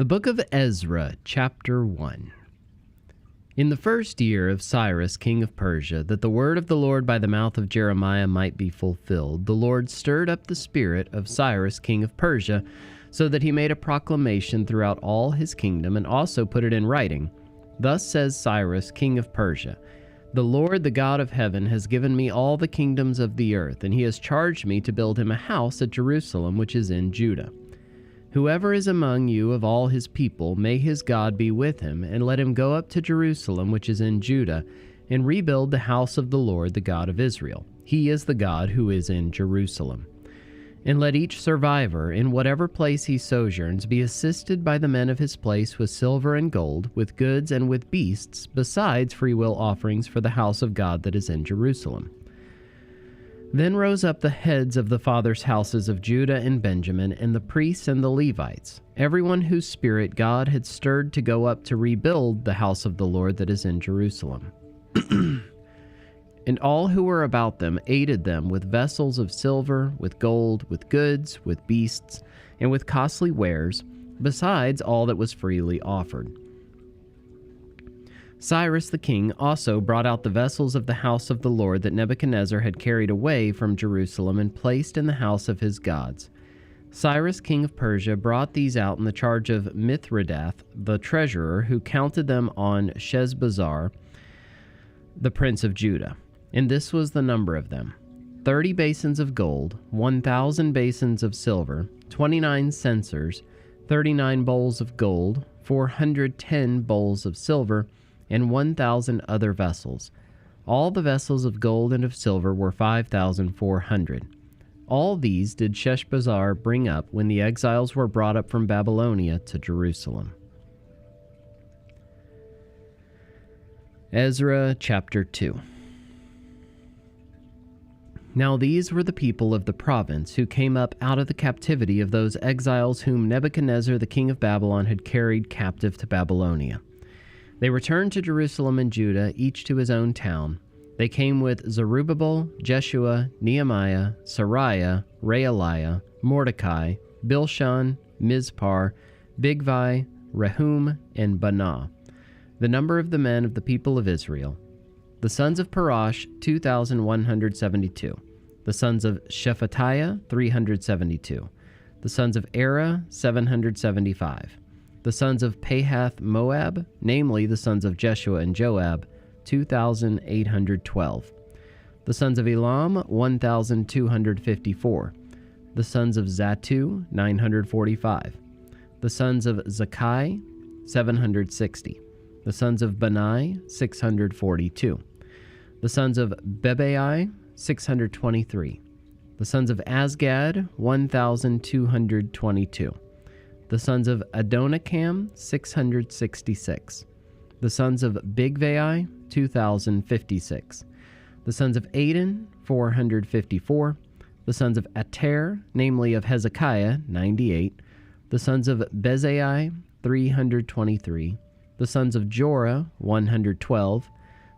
The book of Ezra, chapter 1. In the first year of Cyrus, king of Persia, that the word of the Lord by the mouth of Jeremiah might be fulfilled, the Lord stirred up the spirit of Cyrus, king of Persia, so that he made a proclamation throughout all his kingdom, and also put it in writing. Thus says Cyrus, king of Persia, "The Lord, the God of heaven, has given me all the kingdoms of the earth, and he has charged me to build him a house at Jerusalem, which is in Judah. Whoever is among you of all his people, may his God be with him, and let him go up to Jerusalem, which is in Judah, and rebuild the house of the Lord, the God of Israel. He is the God who is in Jerusalem. And let each survivor, in whatever place he sojourns, be assisted by the men of his place with silver and gold, with goods and with beasts, besides freewill offerings for the house of God that is in Jerusalem." Then rose up the heads of the fathers' houses of Judah and Benjamin, and the priests and the Levites, everyone whose spirit God had stirred to go up to rebuild the house of the Lord that is in Jerusalem. And all who were about them aided them with vessels of silver, with gold, with goods, with beasts, and with costly wares, besides all that was freely offered. Cyrus the king also brought out the vessels of the house of the Lord that Nebuchadnezzar had carried away from Jerusalem and placed in the house of his gods. Cyrus king of Persia brought these out in the charge of Mithredath the treasurer, who counted them on Sheshbazzar, the prince of Judah. And this was the number of them: 30 basins of gold, 1,000 basins of silver, 29 censers, 39 bowls of gold, 410 bowls of silver, and 1,000 other vessels. All the vessels of gold and of silver were 5,400. All these did Sheshbazzar bring up when the exiles were brought up from Babylonia to Jerusalem. Ezra chapter 2. Now these were the people of the province who came up out of the captivity of those exiles whom Nebuchadnezzar the king of Babylon had carried captive to Babylonia. They returned to Jerusalem and Judah, each to his own town. They came with Zerubbabel, Jeshua, Nehemiah, Sariah, Realiah, Mordecai, Bilshan, Mizpar, Bigvai, Rehum, and Banah. The number of the men of the people of Israel: the sons of Parash, 2,172. The sons of Shephatiah, 372. The sons of Era, 775. The sons of Pahath Moab, namely the sons of Jeshua and Joab, 2,812. The sons of Elam, 1,254. The sons of Zattu, 945. The sons of Zakai, 760. The sons of Bani, 642. The sons of Bebai, 623. The sons of Azgad, 1,222. The sons of Adonikam, 666. The sons of Bigvai, 2,056. The sons of Adin, 454. The sons of Ater, namely of Hezekiah, 98. The sons of Bezai, 323. The sons of Jorah, 112.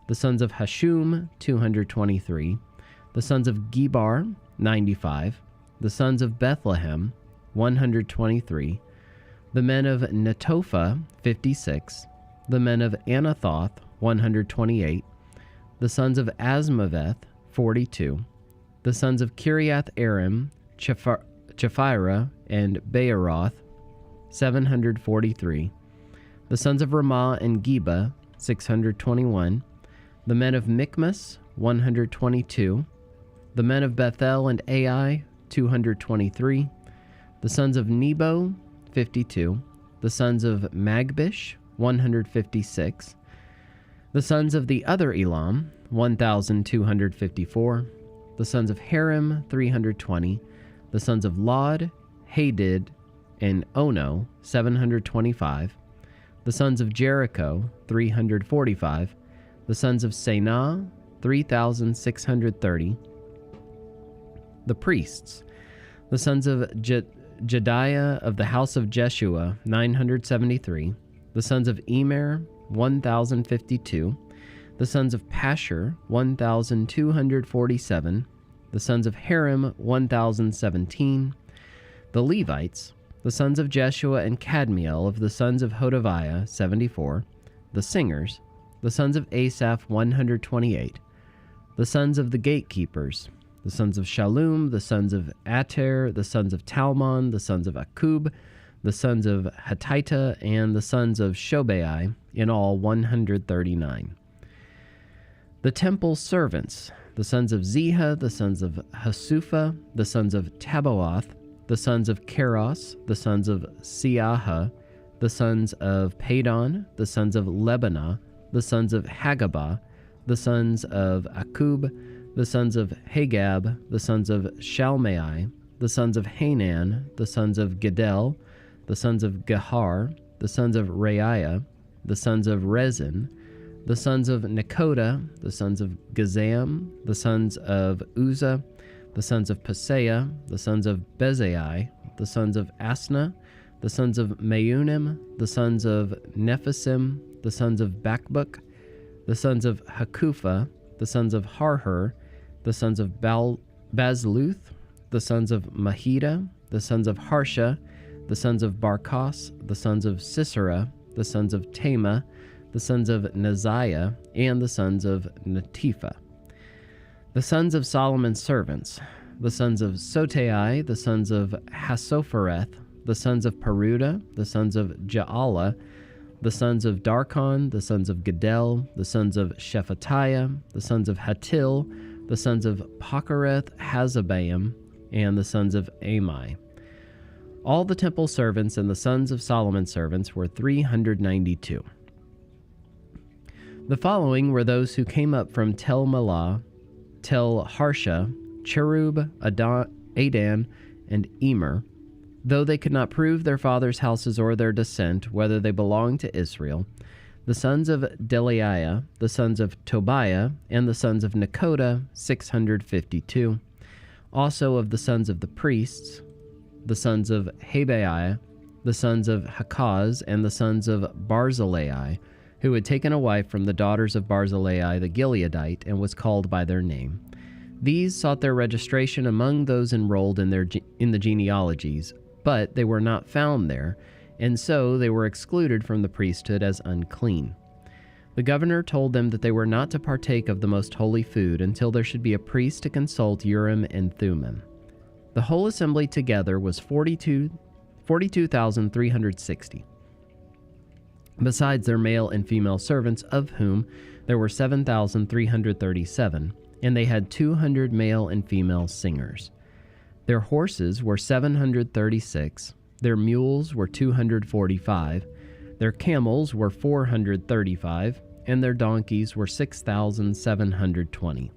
The sons of Hashum, 223. The sons of Gebar, 95. The sons of Bethlehem, 123. The men of Netophah, 56. The men of Anathoth, 128. The sons of Asmaveth, 42. The sons of Kiriath Arim, Chephirah, and Beeroth, 743. The sons of Ramah and Geba, 621. The men of Michmas, 122. The men of Bethel and Ai, 223. The sons of Nebo, 52. The sons of Magbish, 156. The sons of the other Elam, 1,254. The sons of Harim, 320. The sons of Lod, Hadid, and Ono, 725. The sons of Jericho, 345. The sons of Sanah, 3,630. The priests: the sons of Jediah of the house of Jeshua, 973. The sons of Emer, 1,052. The sons of Pashur, 1,247. The sons of Harim, 1,017. The Levites: The sons of Jeshua and Kadmiel of the sons of Hodaviah, 74. The singers. The sons of Asaph, 128. The sons of the gatekeepers. The sons of Shallum, the sons of Ater, the sons of Talmon, the sons of Akub, the sons of Hatita, and the sons of Shobai, in all 139. The temple servants, the sons of Ziha, the sons of Hasupha, the sons of Tabaoth, the sons of Keros, the sons of Siaha, the sons of Padon, the sons of Lebanah, the sons of Hagabah, the sons of Akub, the sons of Hagab, the sons of Shalmai, the sons of Hanan, the sons of Gedel, the sons of Gahar, the sons of Reiah, the sons of Rezin, the sons of Nekoda, the sons of Gazam, the sons of Uzzah, the sons of Paseah, the sons of Bezai, the sons of Asna, the sons of Meunim, the sons of Nephisim, the sons of Bakbuk, the sons of Hakupha, the sons of Harhur, the sons of Bazluth, the sons of Mahida, the sons of Harsha, the sons of Barkos, the sons of Sisera, the sons of Tema, the sons of Neziah, and the sons of Netiphah. The sons of Solomon's servants, the sons of Sotai, the sons of Hassophereth, the sons of Peruda, the sons of Jaala, the sons of Darkon, the sons of Gedel, the sons of Shephatiah, the sons of Hatil, the sons of Pochereth Hazabaim, and the sons of Amai. All the temple servants and the sons of Solomon's servants were 392. The following were those who came up from Tel Melah, Tel Harsha, Cherub, Adan, and Emer, though they could not prove their fathers' houses or their descent, whether they belonged to Israel, the sons of Delaiah, the sons of Tobiah, and the sons of Nekoda, 652. Also of the sons of the priests, the sons of Habaiah, the sons of Hakaz, and the sons of Barzillai, who had taken a wife from the daughters of Barzillai the Gileadite, and was called by their name. These sought their registration among those enrolled in the genealogies, but they were not found there, and so they were excluded from the priesthood as unclean. The governor told them that they were not to partake of the most holy food until there should be a priest to consult Urim and Thummim. The whole assembly together was 42,360, besides their male and female servants, of whom there were 7,337, and they had 200 male and female singers. Their horses were 736, their mules were 245, their camels were 435, and their donkeys were 6,720.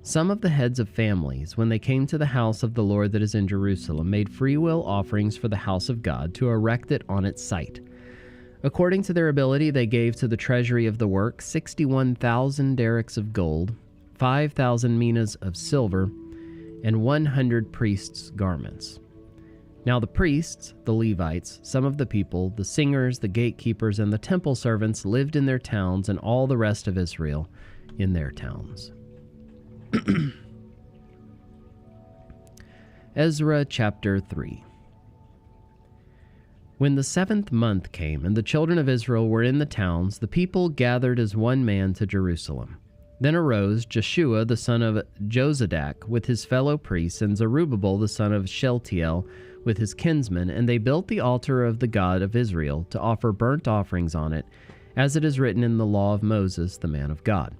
Some of the heads of families, when they came to the house of the Lord that is in Jerusalem, made freewill offerings for the house of God to erect it on its site. According to their ability, they gave to the treasury of the work 61,000 derricks of gold, 5,000 minas of silver, and 100 priests' garments. Now the priests, the Levites, some of the people, the singers, the gatekeepers, and the temple servants lived in their towns, and all the rest of Israel in their towns. Ezra chapter 3. When the 7th month came, and the children of Israel were in the towns, the people gathered as one man to Jerusalem. Then arose Jeshua the son of Jozadak with his fellow priests, and Zerubbabel the son of Shealtiel with his kinsmen, and they built the altar of the God of Israel to offer burnt offerings on it, as it is written in the law of Moses, the man of God.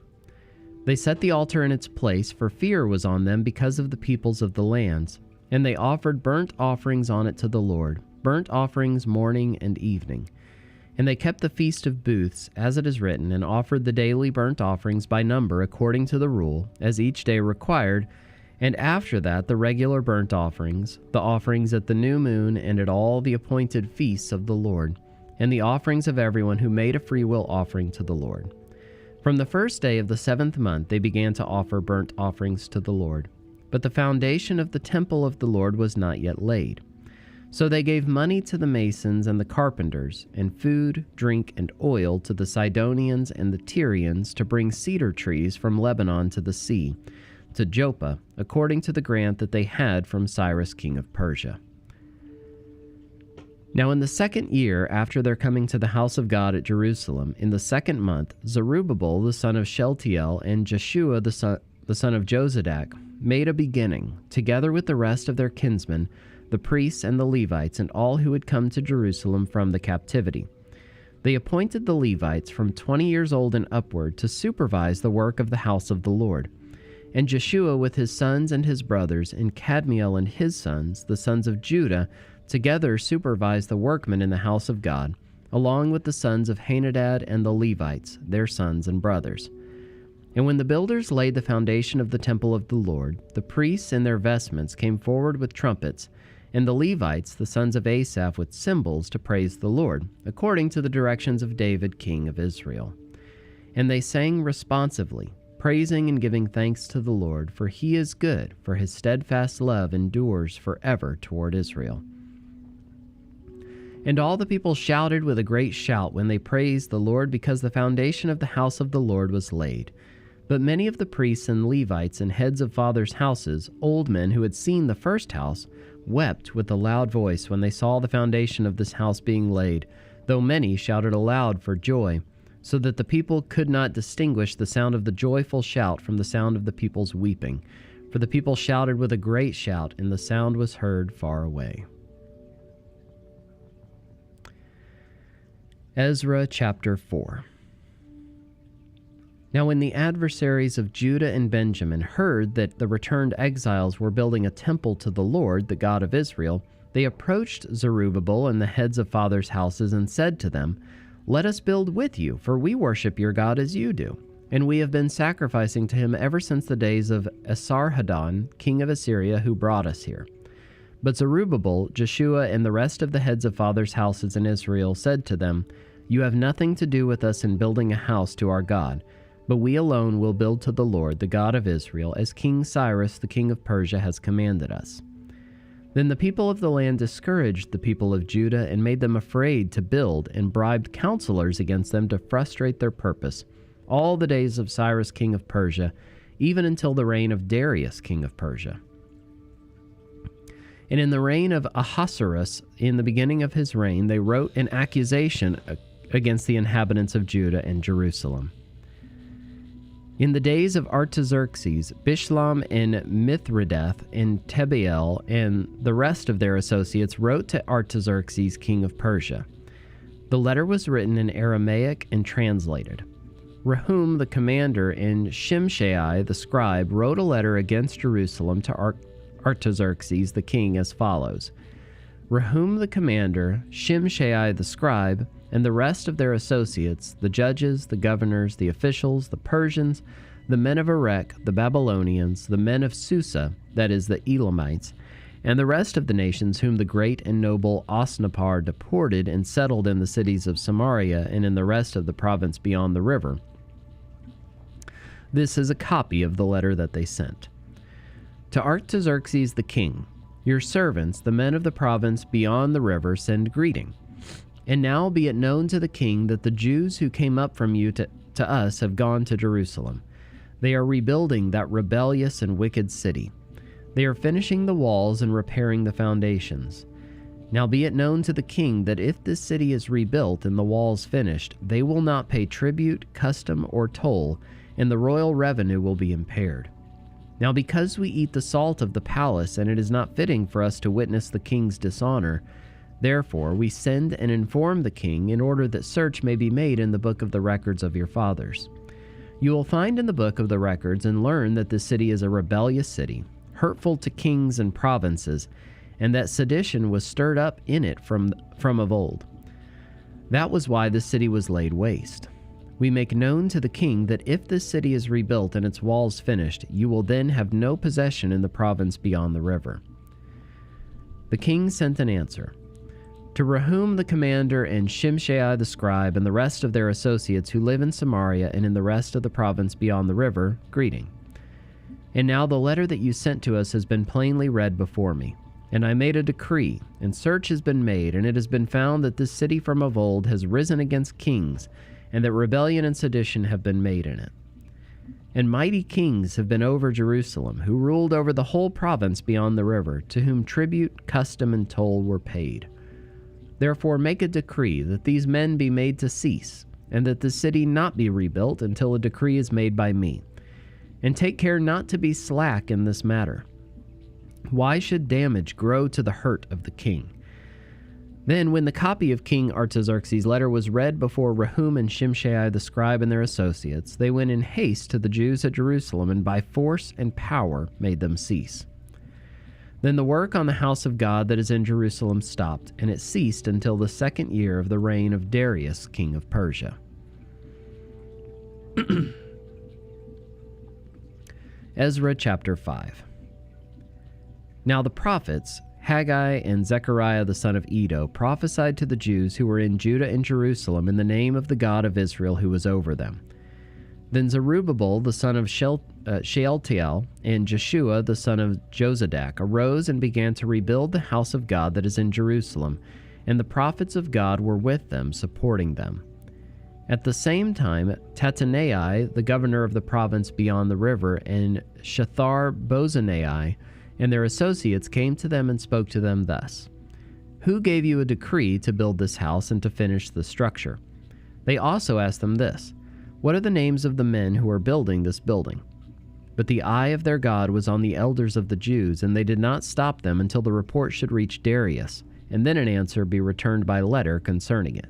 They set the altar in its place, for fear was on them because of the peoples of the lands, and they offered burnt offerings on it to the Lord, burnt offerings morning and evening. And they kept the Feast of Booths, as it is written, and offered the daily burnt offerings by number according to the rule, as each day required, and after that the regular burnt offerings, the offerings at the new moon, and at all the appointed feasts of the Lord, and the offerings of everyone who made a freewill offering to the Lord. From the first day of the 7th month they began to offer burnt offerings to the Lord. But the foundation of the temple of the Lord was not yet laid. So they gave money to the masons and the carpenters, and food, drink, and oil to the Sidonians and the Tyrians to bring cedar trees from Lebanon to the sea, to Joppa, according to the grant that they had from Cyrus king of Persia. Now in the 2nd year after their coming to the house of God at Jerusalem, in the 2nd month, Zerubbabel the son of Shealtiel and Jeshua the son of Jozadak made a beginning, together with the rest of their kinsmen, the priests and the Levites, and all who had come to Jerusalem from the captivity. They appointed the Levites from 20 years old and upward to supervise the work of the house of the Lord. And Jeshua with his sons and his brothers, and Kadmiel and his sons, the sons of Judah, together supervised the workmen in the house of God, along with the sons of Henadad and the Levites, their sons and brothers. And when the builders laid the foundation of the temple of the Lord, the priests in their vestments came forward with trumpets, and the Levites, the sons of Asaph, with cymbals to praise the Lord, according to the directions of David, king of Israel. And they sang responsively, praising and giving thanks to the Lord, for he is good, for his steadfast love endures forever toward Israel. And all the people shouted with a great shout when they praised the Lord, because the foundation of the house of the Lord was laid. But many of the priests and Levites and heads of fathers' houses, old men who had seen the first house, wept with a loud voice when they saw the foundation of this house being laid, though many shouted aloud for joy, so that the people could not distinguish the sound of the joyful shout from the sound of the people's weeping. For the people shouted with a great shout, and the sound was heard far away. Ezra chapter 4. Now when the adversaries of Judah and Benjamin heard that the returned exiles were building a temple to the Lord, the God of Israel, they approached Zerubbabel and the heads of fathers' houses and said to them, "Let us build with you, for we worship your God as you do, and we have been sacrificing to him ever since the days of Esarhaddon, king of Assyria, who brought us here." But Zerubbabel, Jeshua, and the rest of the heads of fathers' houses in Israel said to them, "You have nothing to do with us in building a house to our God, but we alone will build to the Lord, the God of Israel, as King Cyrus, the king of Persia, has commanded us." Then the people of the land discouraged the people of Judah and made them afraid to build, and bribed counselors against them to frustrate their purpose, all the days of Cyrus, king of Persia, even until the reign of Darius, king of Persia. And in the reign of Ahasuerus, in the beginning of his reign, they wrote an accusation against the inhabitants of Judah and Jerusalem. In the days of Artaxerxes, Bishlam and Mithridath and Tabeel and the rest of their associates wrote to Artaxerxes, king of Persia. The letter was written in Aramaic and translated. Rehum the commander and Shimshai the scribe wrote a letter against Jerusalem to Artaxerxes the king as follows: Rehum the commander, Shimshai the scribe, and the rest of their associates, the judges, the governors, the officials, the Persians, the men of Erech, the Babylonians, the men of Susa, that is, the Elamites, and the rest of the nations whom the great and noble Osnappar deported and settled in the cities of Samaria and in the rest of the province beyond the river. This is a copy of the letter that they sent. To Artaxerxes the king, your servants, the men of the province beyond the river, send greeting. And now be it known to the king that the Jews who came up from you to us have gone to Jerusalem. They are rebuilding that rebellious and wicked city. They are finishing the walls and repairing the foundations. Now be it known to the king that if this city is rebuilt and the walls finished, they will not pay tribute, custom, or toll, and the royal revenue will be impaired. Now because we eat the salt of the palace, and it is not fitting for us to witness the king's dishonor, therefore we send and inform the king in order that search may be made in the book of the records of your fathers. You will find in the book of the records and learn that this city is a rebellious city, hurtful to kings and provinces, and that sedition was stirred up in it from of old. That was why this city was laid waste. We make known to the king that if this city is rebuilt and its walls finished, you will then have no possession in the province beyond the river. The king sent an answer. To Rehum the commander and Shimshai the scribe and the rest of their associates who live in Samaria and in the rest of the province beyond the river, greeting. And now the letter that you sent to us has been plainly read before me. And I made a decree, and search has been made, and it has been found that this city from of old has risen against kings, and that rebellion and sedition have been made in it. And mighty kings have been over Jerusalem, who ruled over the whole province beyond the river, to whom tribute, custom, and toll were paid. Therefore make a decree that these men be made to cease, and that the city not be rebuilt until a decree is made by me. And take care not to be slack in this matter. Why should damage grow to the hurt of the king? Then, when the copy of King Artaxerxes' letter was read before Rehum and Shimshai the scribe and their associates, they went in haste to the Jews at Jerusalem, and by force and power made them cease. Then the work on the house of God that is in Jerusalem stopped, and it ceased until the 2nd year of the reign of Darius, king of Persia. Ezra chapter 5. Now the prophets, Haggai and Zechariah the son of Iddo, prophesied to the Jews who were in Judah and Jerusalem in the name of the God of Israel who was over them. Then Zerubbabel the son of Shealtiel and Jeshua the son of Jozadak arose and began to rebuild the house of God that is in Jerusalem, and the prophets of God were with them, supporting them. At the same time, Tattenai, the governor of the province beyond the river, and Shethar-Bozenai and their associates came to them and spoke to them thus: Who gave you a decree to build this house and to finish the structure? They also asked them this: What are the names of the men who are building this building? But the eye of their God was on the elders of the Jews, and they did not stop them until the report should reach Darius, and then an answer be returned by letter concerning it.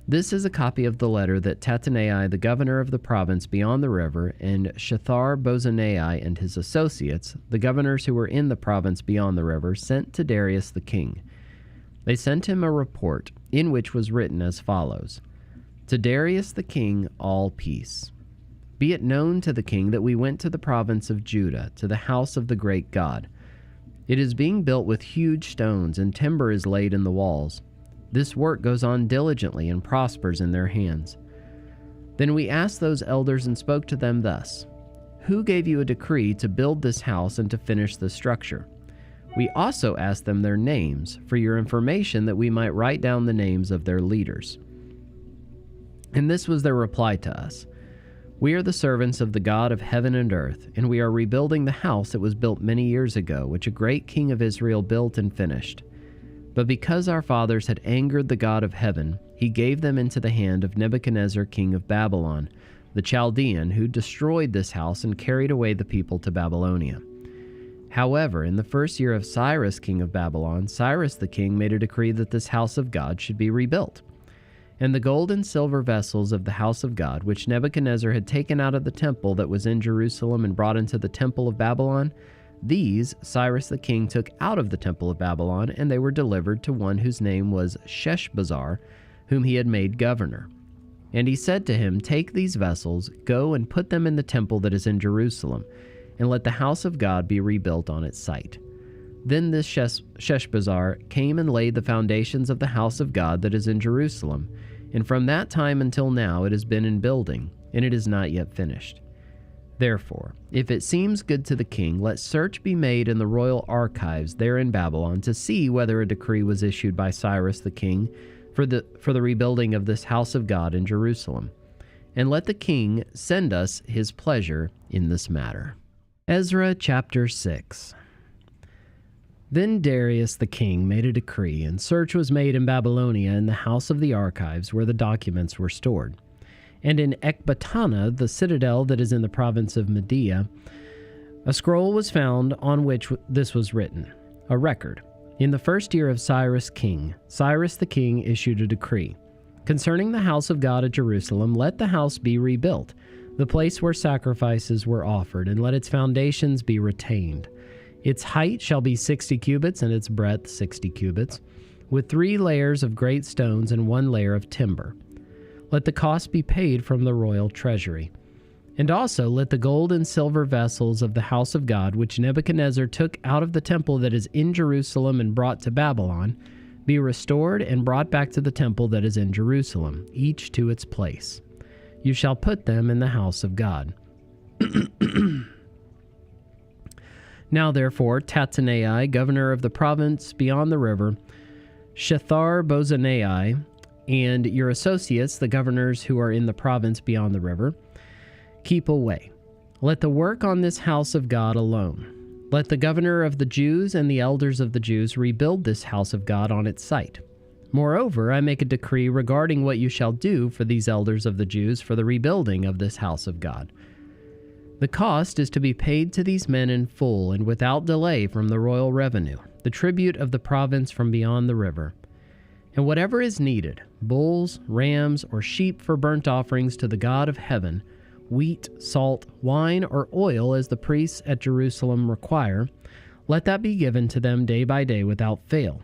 This is a copy of the letter that Tattenai, the governor of the province beyond the river, and Shethar-Bozenai and his associates, the governors who were in the province beyond the river, sent to Darius the king. They sent him a report, in which was written as follows: To Darius the king, all peace. Be it known to the king that we went to the province of Judah, to the house of the great God. It is being built with huge stones, and timber is laid in the walls. This work goes on diligently and prospers in their hands. Then we asked those elders and spoke to them thus: Who gave you a decree to build this house and to finish the structure? We also asked them their names, for your information, that we might write down the names of their leaders. And this was their reply to us: We are the servants of the God of heaven and earth, and we are rebuilding the house that was built many years ago, which a great king of Israel built and finished. But because our fathers had angered the God of heaven, he gave them into the hand of Nebuchadnezzar king of Babylon, the Chaldean, who destroyed this house and carried away the people to Babylonia. However, in the 1st year of Cyrus king of Babylon, Cyrus the king made a decree that this house of God should be rebuilt. And the gold and silver vessels of the house of God, which Nebuchadnezzar had taken out of the temple that was in Jerusalem and brought into the temple of Babylon, these Cyrus the king took out of the temple of Babylon, and they were delivered to one whose name was Sheshbazzar, whom he had made governor. And he said to him, Take these vessels, go and put them in the temple that is in Jerusalem, and let the house of God be rebuilt on its site. Then this Sheshbazzar came and laid the foundations of the house of God that is in Jerusalem, and from that time until now it has been in building, and it is not yet finished. Therefore, if it seems good to the king, let search be made in the royal archives there in Babylon to see whether a decree was issued by Cyrus the king for the rebuilding of this house of God in Jerusalem. And let the king send us his pleasure in this matter. Ezra chapter 6. Then Darius the king made a decree, and search was made in Babylonia in the house of the archives where the documents were stored. And in Ecbatana, the citadel that is in the province of Media, a scroll was found on which this was written, a record. In the 1st year of Cyrus the king issued a decree. Concerning the house of God at Jerusalem, let the house be rebuilt, the place where sacrifices were offered, and let its foundations be retained. Its height shall be 60 cubits, and its breadth 60 cubits, with 3 layers of great stones and 1 layer of timber. Let the cost be paid from the royal treasury. And also let the gold and silver vessels of the house of God, which Nebuchadnezzar took out of the temple that is in Jerusalem and brought to Babylon, be restored and brought back to the temple that is in Jerusalem, each to its place. You shall put them in the house of God. Now therefore, Tattenai, governor of the province beyond the river, Shethar-Bozenai, and your associates, the governors who are in the province beyond the river, keep away. Let the work on this house of God alone. Let the governor of the Jews and the elders of the Jews rebuild this house of God on its site. Moreover, I make a decree regarding what you shall do for these elders of the Jews for the rebuilding of this house of God. The cost is to be paid to these men in full and without delay from the royal revenue, the tribute of the province from beyond the river. And whatever is needed, bulls, rams, or sheep for burnt offerings to the God of heaven, wheat, salt, wine, or oil as the priests at Jerusalem require, let that be given to them day by day without fail,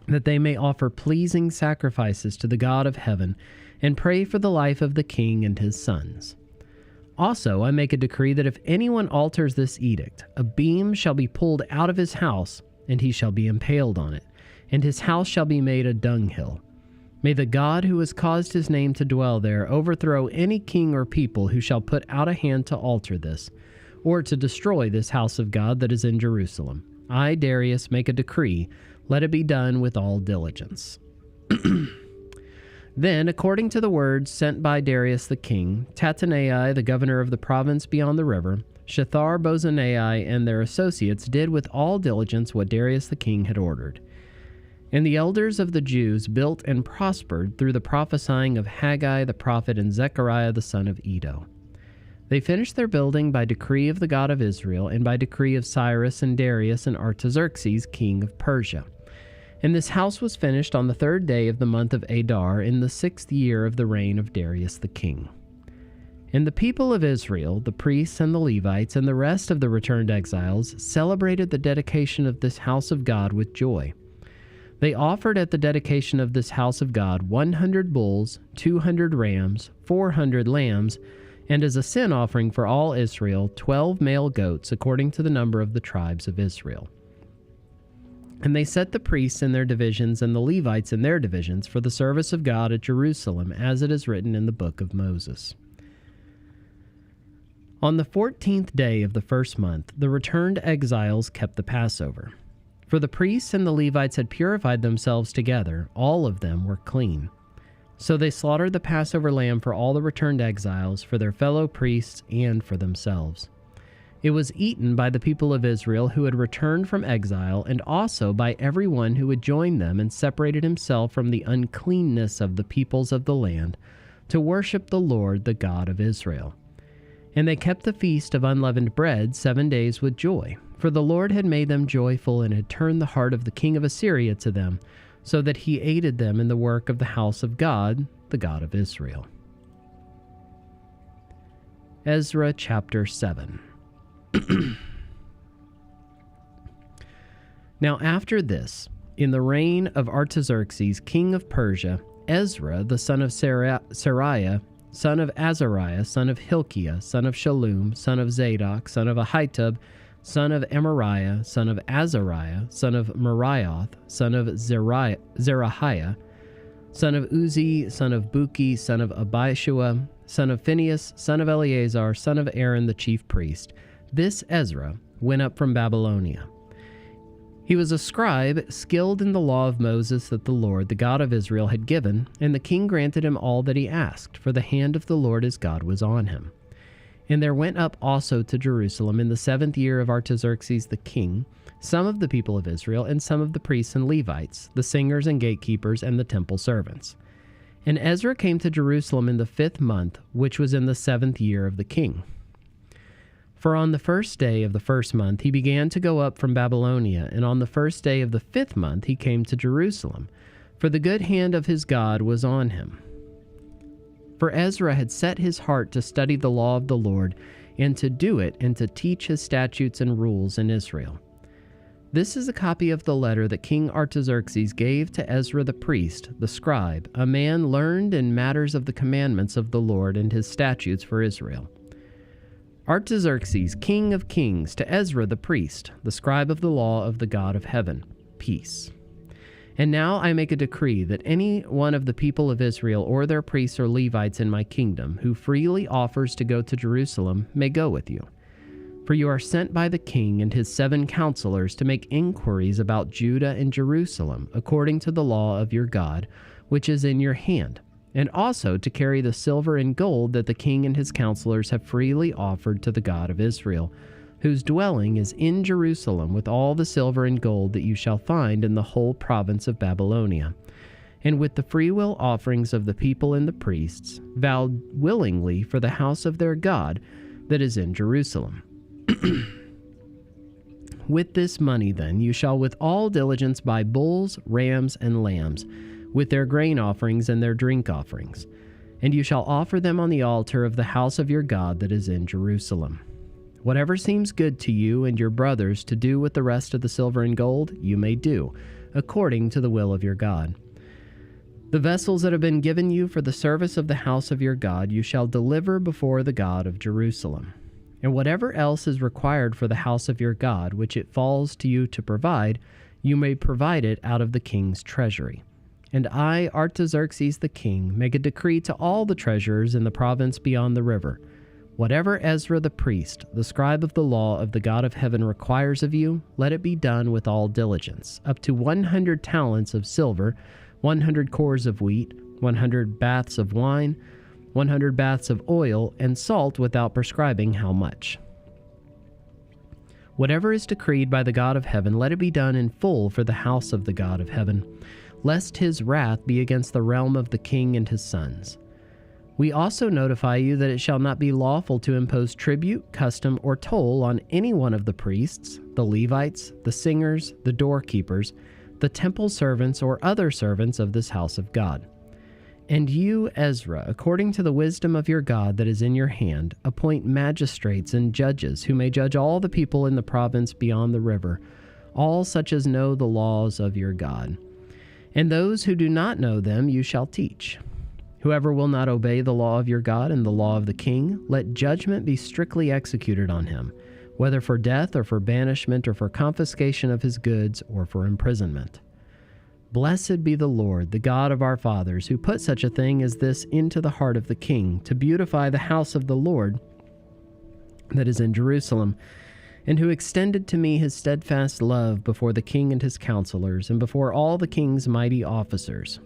that they may offer pleasing sacrifices to the God of heaven and pray for the life of the king and his sons. Also, I make a decree that if anyone alters this edict, a beam shall be pulled out of his house, and he shall be impaled on it, and his house shall be made a dunghill. May the God who has caused his name to dwell there overthrow any king or people who shall put out a hand to alter this, or to destroy this house of God that is in Jerusalem. I, Darius, make a decree. Let it be done with all diligence. Then, according to the words sent by Darius the king, Tattenai, the governor of the province beyond the river, Shethar-bozenai, and their associates did with all diligence what Darius the king had ordered. And the elders of the Jews built and prospered through the prophesying of Haggai the prophet and Zechariah the son of Iddo. They finished their building by decree of the God of Israel and by decree of Cyrus and Darius and Artaxerxes, king of Persia. And this house was finished on the 3rd day of the month of Adar in the 6th year of the reign of Darius the king. And the people of Israel, the priests and the Levites, and the rest of the returned exiles, celebrated the dedication of this house of God with joy. They offered at the dedication of this house of God 100 bulls, 200 rams, 400 lambs, and as a sin offering for all Israel, 12 male goats according to the number of the tribes of Israel. And they set the priests in their divisions and the Levites in their divisions for the service of God at Jerusalem, as it is written in the book of Moses. On the 14th day of the 1st month, the returned exiles kept the Passover. For the priests and the Levites had purified themselves together, all of them were clean. So they slaughtered the Passover lamb for all the returned exiles, for their fellow priests, and for themselves. It was eaten by the people of Israel who had returned from exile, and also by everyone who had joined them and separated himself from the uncleanness of the peoples of the land, to worship the Lord, the God of Israel. And they kept the feast of unleavened bread 7 days with joy, for the Lord had made them joyful and had turned the heart of the king of Assyria to them, so that he aided them in the work of the house of God, the God of Israel. Ezra chapter 7. Now after this, in the reign of Artaxerxes, king of Persia, Ezra, the son of Seraiah, son of Azariah, son of Hilkiah, son of Shallum, son of Zadok, son of Ahitub, son of Amariah, son of Azariah, son of Meraioth, son of Zerahiah, son of Uzi, son of Buki, son of Abishua, son of Phinehas, son of Eleazar, son of Aaron the chief priest. This Ezra went up from Babylonia. He was a scribe, skilled in the law of Moses that the Lord, the God of Israel, had given, and the king granted him all that he asked, for the hand of the Lord his God was on him. And there went up also to Jerusalem in the 7th year of Artaxerxes the king, some of the people of Israel, and some of the priests and Levites, the singers and gatekeepers, and the temple servants. And Ezra came to Jerusalem in the 5th month, which was in the 7th year of the king. For on the 1st day of the 1st month he began to go up from Babylonia, and on the 1st day of the 5th month he came to Jerusalem, for the good hand of his God was on him. For Ezra had set his heart to study the law of the Lord, and to do it, and to teach his statutes and rules in Israel. This is a copy of the letter that King Artaxerxes gave to Ezra the priest, the scribe, a man learned in matters of the commandments of the Lord and his statutes for Israel. Artaxerxes, king of kings, to Ezra the priest, the scribe of the law of the God of heaven, peace. And now I make a decree that any one of the people of Israel or their priests or Levites in my kingdom who freely offers to go to Jerusalem may go with you. For you are sent by the king and his 7 counselors to make inquiries about Judah and Jerusalem, according to the law of your God, which is in your hand, and also to carry the silver and gold that the king and his counselors have freely offered to the God of Israel, whose dwelling is in Jerusalem, with all the silver and gold that you shall find in the whole province of Babylonia, and with the freewill offerings of the people and the priests, vowed willingly for the house of their God that is in Jerusalem. With this money, then, you shall with all diligence buy bulls, rams, and lambs, with their grain offerings and their drink offerings, and you shall offer them on the altar of the house of your God that is in Jerusalem. Whatever seems good to you and your brothers to do with the rest of the silver and gold, you may do, according to the will of your God. The vessels that have been given you for the service of the house of your God you shall deliver before the God of Jerusalem. And whatever else is required for the house of your God, which it falls to you to provide, you may provide it out of the king's treasury. And I, Artaxerxes the king, make a decree to all the treasurers in the province beyond the river. Whatever Ezra the priest, the scribe of the law of the God of heaven, requires of you, let it be done with all diligence, up to 100 talents of silver, 100 cores of wheat, 100 baths of wine, 100 baths of oil, and salt without prescribing how much. Whatever is decreed by the God of heaven, let it be done in full for the house of the God of heaven, lest his wrath be against the realm of the king and his sons. We also notify you that it shall not be lawful to impose tribute, custom, or toll on any one of the priests, the Levites, the singers, the doorkeepers, the temple servants, or other servants of this house of God. And you, Ezra, according to the wisdom of your God that is in your hand, appoint magistrates and judges who may judge all the people in the province beyond the river, all such as know the laws of your God. And those who do not know them you shall teach. Whoever will not obey the law of your God and the law of the king, let judgment be strictly executed on him, whether for death or for banishment or for confiscation of his goods or for imprisonment. Blessed be the Lord, the God of our fathers, who put such a thing as this into the heart of the king, to beautify the house of the Lord that is in Jerusalem, and who extended to me his steadfast love before the king and his counselors, and before all the king's mighty officers.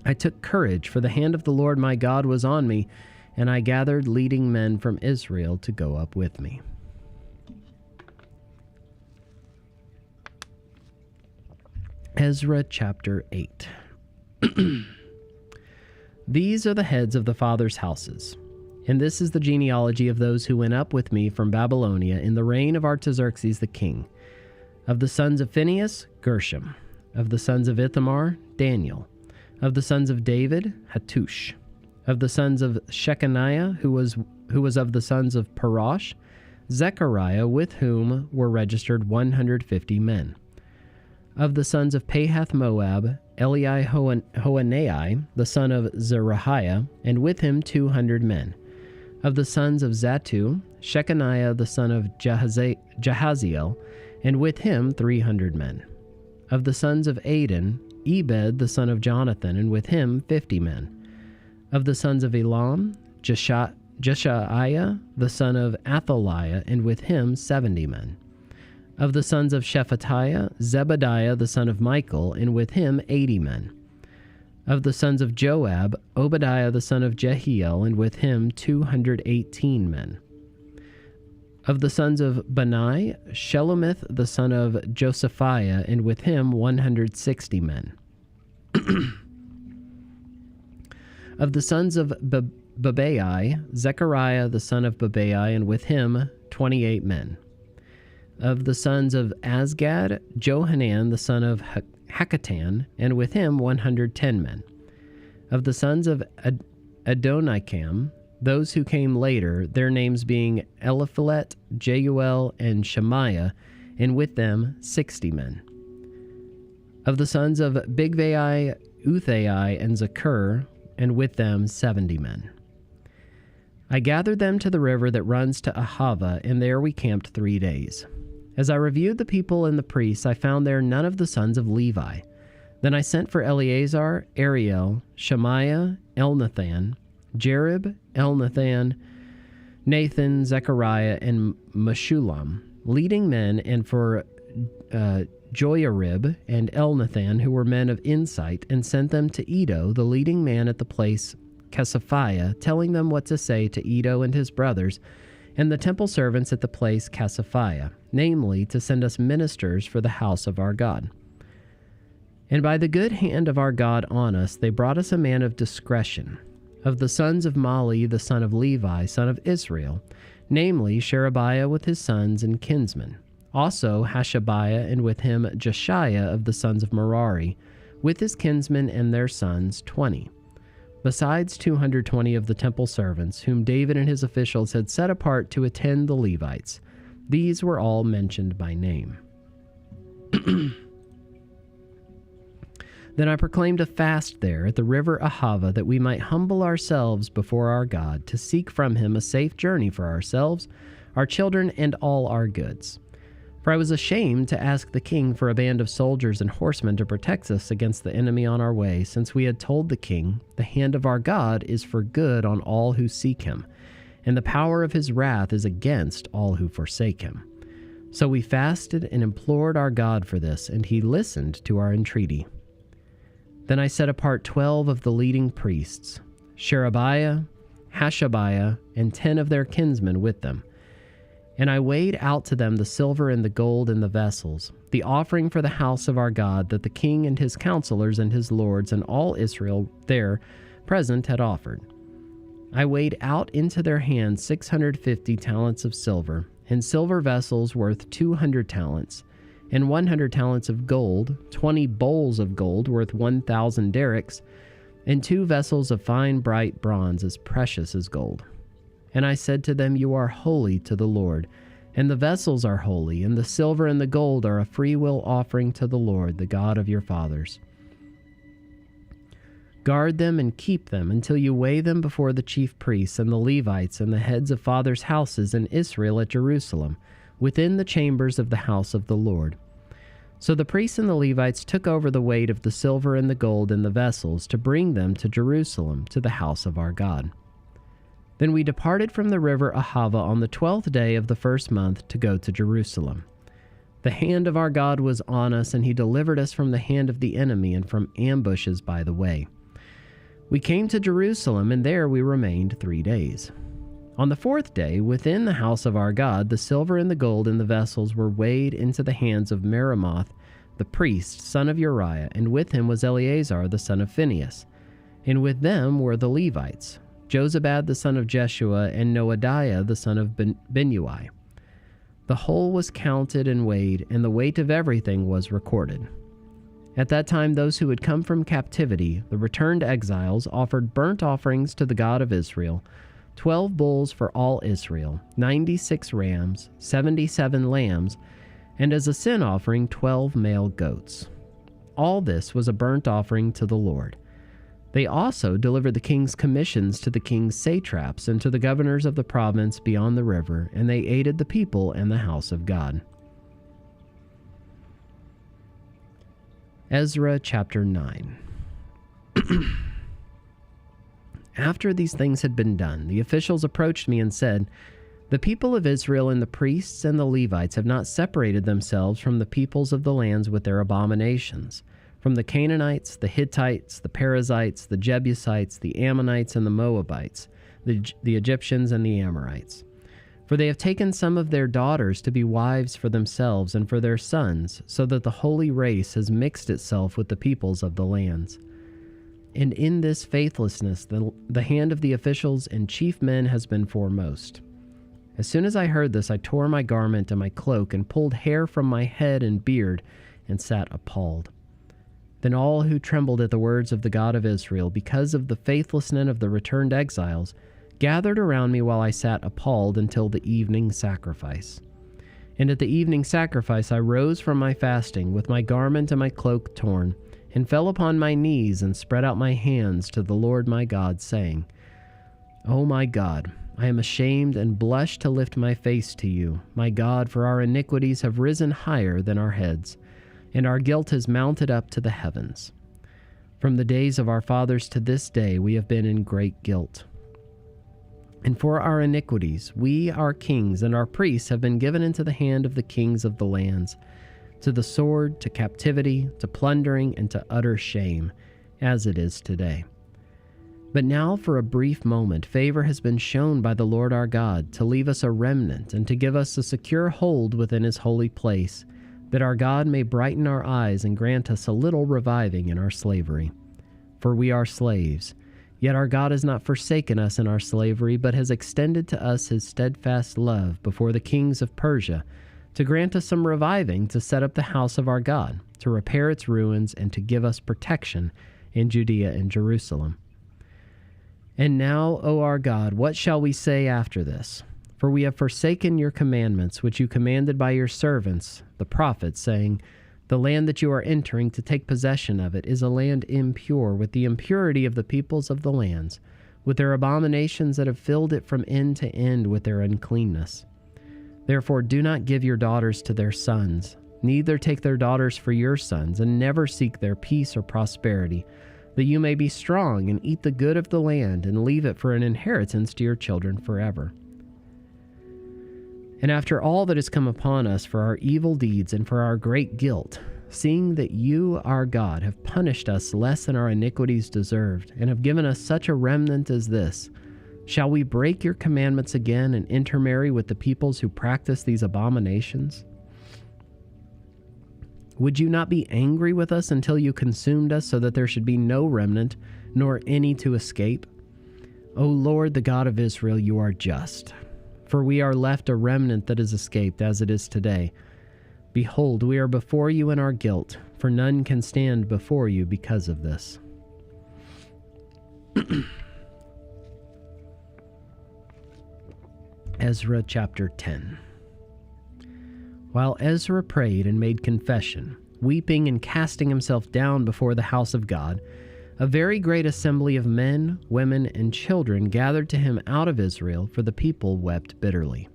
I took courage, for the hand of the Lord my God was on me, and I gathered leading men from Israel to go up with me. Ezra chapter 8. These are the heads of the fathers' houses, and this is the genealogy of those who went up with me from Babylonia in the reign of Artaxerxes the king. Of the sons of Phinehas, Gershom. Of the sons of Ithamar, Daniel. Of the sons of David, Hattush. Of the sons of Shechaniah, who was of the sons of Parosh, Zechariah, with whom were registered 150 men. Of the sons of Pahath-Moab, Elihoenai, the son of Zerahiah, and with him 200 men. Of the sons of Zattu, Shechaniah, the son of Jahaziel, and with him 300 men. Of the sons of Adin, Ebed, the son of Jonathan, and with him 50 men. Of the sons of Elam, Jeshaiah, the son of Athaliah, and with him 70 men. Of the sons of Shephatiah, Zebadiah, the son of Michael, and with him 80 men. Of the sons of Joab, Obadiah, the son of Jehiel, and with him 218 men. Of the sons of Bani, Shelomith, the son of Josephiah, and with him 160 men. Of the sons of Babai, Zechariah, the son of Babai, and with him 28 men. Of the sons of Azgad, Johanan, the son of Hakatan, and with him 110 men. Of the sons of Adonikam, those who came later, their names being Eliphelet, Jeuel, and Shemaiah, and with them 60 men. Of the sons of Bigvai, Uthai, and Zakur, and with them 70 men. I gathered them to the river that runs to Ahava, and there we camped 3 days. As I reviewed the people and the priests, I found there none of the sons of Levi. Then I sent for Eleazar, Ariel, Shemaiah, Elnathan, Jerib, Elnathan, Nathan, Zechariah, and Meshullam, leading men, and for Joiarib and Elnathan, who were men of insight, and sent them to Iddo, the leading man at the place Casaphiah, telling them what to say to Iddo and his brothers, and the temple servants at the place CASHAPP, namely, to send us ministers for the house of our God. And by the good hand of our God on us, they brought us a man of discretion, of the sons of Mali, the son of Levi, son of Israel, namely, Sherebiah with his sons and kinsmen, also Hashabiah, and with him Jeshiah of the sons of Merari, with his kinsmen and their sons 20, besides 220 of the temple servants, whom David and his officials had set apart to attend the Levites. These were all mentioned by name. Then I proclaimed a fast there at the river Ahava, that we might humble ourselves before our God, to seek from him a safe journey for ourselves, our children, and all our goods. For I was ashamed to ask the king for a band of soldiers and horsemen to protect us against the enemy on our way, since we had told the king, the hand of our God is for good on all who seek him, and the power of his wrath is against all who forsake him. So we fasted and implored our God for this, and he listened to our entreaty. Then I set apart 12 of the leading priests, Sherebiah, Hashabiah, and 10 of their kinsmen with them. And I weighed out to them the silver and the gold and the vessels, the offering for the house of our God that the king and his counselors and his lords and all Israel there present had offered. I weighed out into their hands 650 talents of silver, and silver vessels worth 200 talents, and 100 talents of gold, 20 bowls of gold worth 1,000 derricks, and 2 vessels of fine bright bronze as precious as gold. And I said to them, You are holy to the Lord, and the vessels are holy, and the silver and the gold are a freewill offering to the Lord, the God of your fathers. Guard them and keep them until you weigh them before the chief priests and the Levites and the heads of fathers' houses in Israel at Jerusalem, within the chambers of the house of the Lord. So the priests and the Levites took over the weight of the silver and the gold in the vessels to bring them to Jerusalem, to the house of our God. Then we departed from the river Ahava on the 12th day of the first month to go to Jerusalem. The hand of our God was on us, and he delivered us from the hand of the enemy and from ambushes by the way. We came to Jerusalem, and there we remained 3 days. On the 4th day, within the house of our God, the silver and the gold in the vessels were weighed into the hands of Meremoth, the priest, son of Uriah, and with him was Eleazar, the son of Phinehas. And with them were the Levites, Jozabad, the son of Jeshua, and Noadiah, the son of Binnui. The whole was counted and weighed, and the weight of everything was recorded. At that time, those who had come from captivity, the returned exiles, offered burnt offerings to the God of Israel, 12 bulls for all Israel, 96 rams, 77 lambs, and as a sin offering 12 male goats. All this was a burnt offering to the Lord. They also delivered the king's commissions to the king's satraps and to the governors of the province beyond the river, and they aided the people and the house of God. Ezra chapter 9. After these things had been done, the officials approached me and said, The people of Israel and the priests and the Levites have not separated themselves from the peoples of the lands with their abominations, from the Canaanites, the Hittites, the Perizzites, the Jebusites, the Ammonites, and the Moabites, the Egyptians and the Amorites. For they have taken some of their daughters to be wives for themselves and for their sons, so that the holy race has mixed itself with the peoples of the lands. And in this faithlessness, the hand of the officials and chief men has been foremost. As soon as I heard this, I tore my garment and my cloak and pulled hair from my head and beard and sat appalled. Then all who trembled at the words of the God of Israel, because of the faithlessness of the returned exiles, gathered around me while I sat appalled until the evening sacrifice. And at the evening sacrifice I rose from my fasting with my garment and my cloak torn, and fell upon my knees and spread out my hands to the Lord my God, saying, O my God, I am ashamed and blush to lift my face to you, my God, for our iniquities have risen higher than our heads, and our guilt has mounted up to the heavens. From the days of our fathers to this day we have been in great guilt. And for our iniquities, we, our kings, and our priests have been given into the hand of the kings of the lands, to the sword, to captivity, to plundering, and to utter shame, as it is today. But now for a brief moment favor has been shown by the Lord our God to leave us a remnant and to give us a secure hold within his holy place, that our God may brighten our eyes and grant us a little reviving in our slavery. For we are slaves, yet our God has not forsaken us in our slavery, but has extended to us his steadfast love before the kings of Persia, to grant us some reviving, to set up the house of our God, to repair its ruins, and to give us protection in Judea and Jerusalem. And now, O our God, what shall we say after this? For we have forsaken your commandments, which you commanded by your servants, the prophets, saying, the land that you are entering to take possession of it is a land impure, with the impurity of the peoples of the lands, with their abominations that have filled it from end to end with their uncleanness. Therefore do not give your daughters to their sons, neither take their daughters for your sons, and never seek their peace or prosperity, that you may be strong and eat the good of the land, and leave it for an inheritance to your children forever. And after all that has come upon us for our evil deeds and for our great guilt, seeing that you, our God, have punished us less than our iniquities deserved, and have given us such a remnant as this, shall we break your commandments again and intermarry with the peoples who practice these abominations? Would you not be angry with us until you consumed us, so that there should be no remnant, nor any to escape? O Lord, the God of Israel, you are just. For we are left a remnant that is escaped, as it is today. Behold, we are before you in our guilt, for none can stand before you because of this. Ezra chapter 10. While Ezra prayed and made confession, weeping and casting himself down before the house of God, a very great assembly of men, women, and children gathered to him out of Israel, for the people wept bitterly.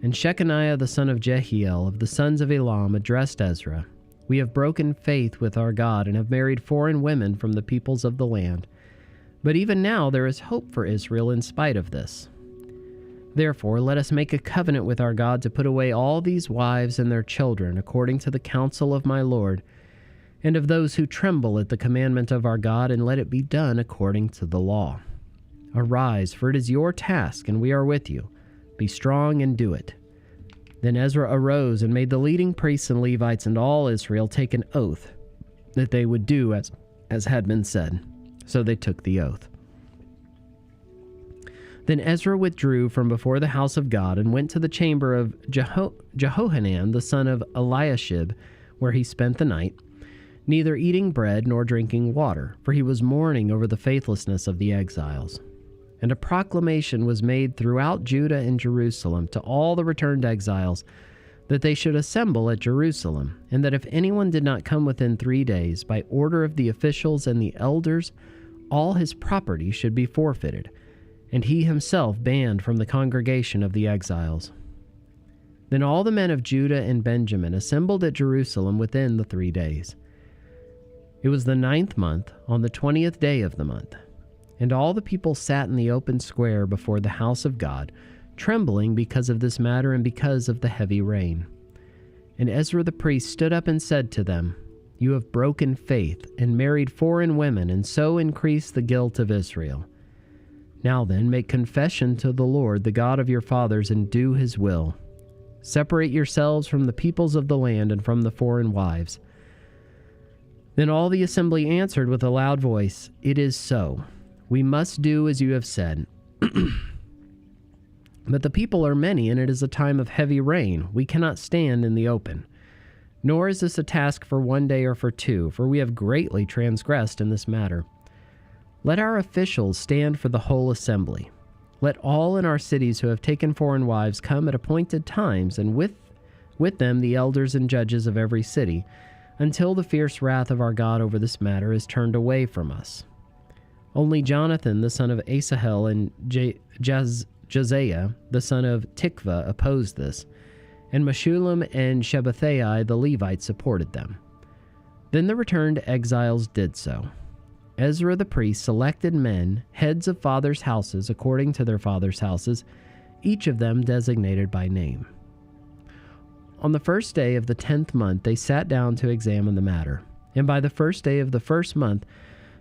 And Shechaniah the son of Jehiel of the sons of Elam addressed Ezra, We have broken faith with our God and have married foreign women from the peoples of the land. But even now there is hope for Israel in spite of this. Therefore, let us make a covenant with our God to put away all these wives and their children, according to the counsel of my Lord, and of those who tremble at the commandment of our God, and let it be done according to the law. Arise, for it is your task, and we are with you. Be strong and do it. Then Ezra arose and made the leading priests and Levites and all Israel take an oath that they would do as had been said. So they took the oath. Then Ezra withdrew from before the house of God and went to the chamber of Jehohanan the son of Eliashib, where he spent the night, neither eating bread nor drinking water, for he was mourning over the faithlessness of the exiles. And a proclamation was made throughout Judah and Jerusalem to all the returned exiles, that they should assemble at Jerusalem, and that if anyone did not come within 3 days, by order of the officials and the elders, all his property should be forfeited, and he himself banned from the congregation of the exiles. Then all the men of Judah and Benjamin assembled at Jerusalem within the 3 days. It was the 9th month, on the 20th day of the month. And all the people sat in the open square before the house of God, trembling because of this matter and because of the heavy rain. And Ezra the priest stood up and said to them, You have broken faith and married foreign women, and so increased the guilt of Israel. Now then, make confession to the Lord, the God of your fathers, and do his will. Separate yourselves from the peoples of the land and from the foreign wives. Then all the assembly answered with a loud voice, It is so. We must do as you have said. But the people are many, and it is a time of heavy rain. We cannot stand in the open. Nor is this a task for 1 day or for 2, for we have greatly transgressed in this matter. Let our officials stand for the whole assembly. Let all in our cities who have taken foreign wives come at appointed times, and with them the elders and judges of every city, until the fierce wrath of our God over this matter is turned away from us. Only Jonathan the son of Asahel and Josiah the son of Tikvah opposed this, and Meshullam and Shabbathai the Levites supported them. Then the returned exiles did so. Ezra the priest selected men, heads of fathers' houses according to their fathers' houses, each of them designated by name. On the first day of the 10th month they sat down to examine the matter, and by the first day of the first month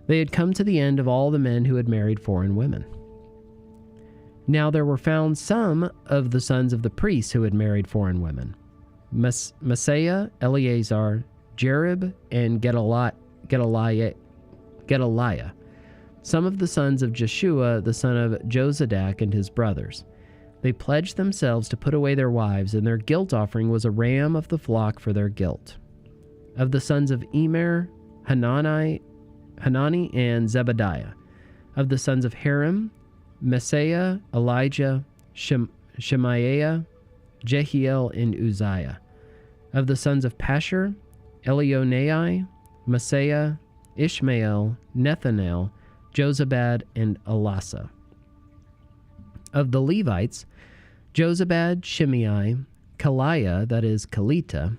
They had come to the end of all the men who had married foreign women. Now there were found some of the sons of the priests who had married foreign women: Messiah, Eleazar, Jerib, and Gedaliah. Some of the sons of Jeshua, the son of Jozadak, and his brothers. They pledged themselves to put away their wives, and their guilt offering was a ram of the flock for their guilt. Of the sons of Emer, Hanani and Zebediah. Of the sons of Harim, Messiah, Elijah, Shemaiah, Jehiel, and Uzziah. Of the sons of Pashur, Elionai, Messiah, Ishmael, Nethanel, Jozabad, and Elasa. Of the Levites, Jozabad, Shimei, Kaliah, that is Kalita,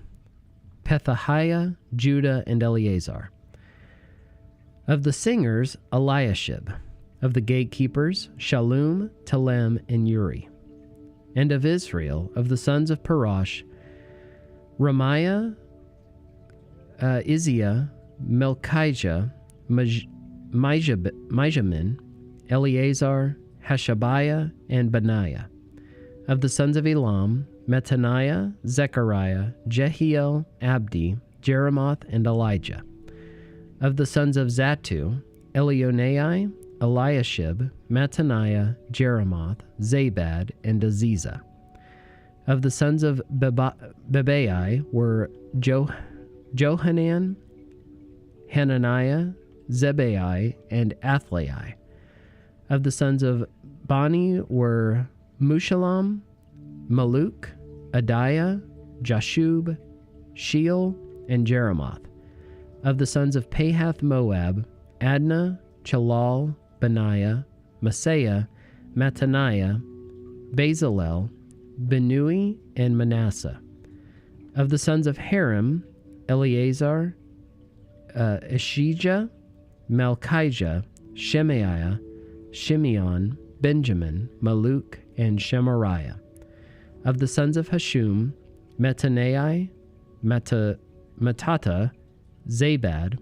Pethahiah, Judah, and Eleazar. Of the singers, Eliashib. Of the gatekeepers, Shallum, Telem, and Uri. And of Israel, of the sons of Parosh, Ramiah, Izziah, Melchijah, Mijamin, Eleazar, Hashabiah, and Benaiah. Of the sons of Elam, Mattaniah, Zechariah, Jehiel, Abdi, Jeremoth, and Elijah. Of the sons of Zatu, Elionai, Eliashib, Mattaniah, Jeremoth, Zabad, and Aziza. Of the sons of Bebai were Johanan, Hananiah, Zebai, and Athlai. Of the sons of Bani were Mushalam, Maluk, Adiah, Jashub, Sheol, and Jeremoth. Of the sons of Pahath Moab, Adnah, Chalal, Benaiah, Messiah, Mattaniah, Bezalel, Benui, and Manasseh. Of the sons of Harim, Eleazar, Ishijah, Malchijah, Shemaiah, Shimeon, Benjamin, Maluk, and Shemariah. Of the sons of Hashum, Mattaniah, Matata, Zabad,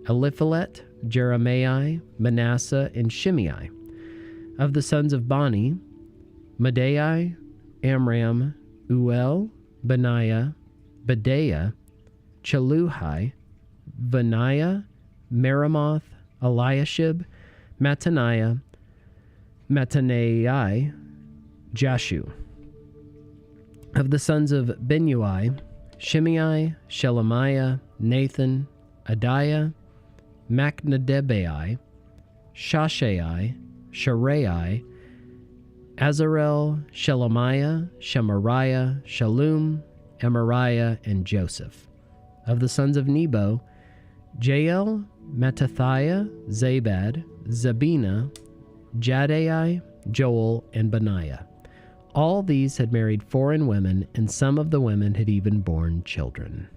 Eliphalet, Jeremiah, Manasseh, and Shimei. Of the sons of Bani, Madai, Amram, Uel, Benaiah, Bedaiah, Cheluhai, Benaiah, Meremoth, Eliashib, Mattaniah, Mattanai, Jashu. Of the sons of Benui, Shimei, Shelemiah, Nathan, Adiah, Macnadebai, Shashai, Sharai, Azarel, Shelemiah, Shemariah, Shalom, Amariah, and Joseph. Of the sons of Nebo, Jael, Mattathiah, Zabad, Zabina, Jadai, Joel, and Benaiah. All these had married foreign women, and some of the women had even borne children.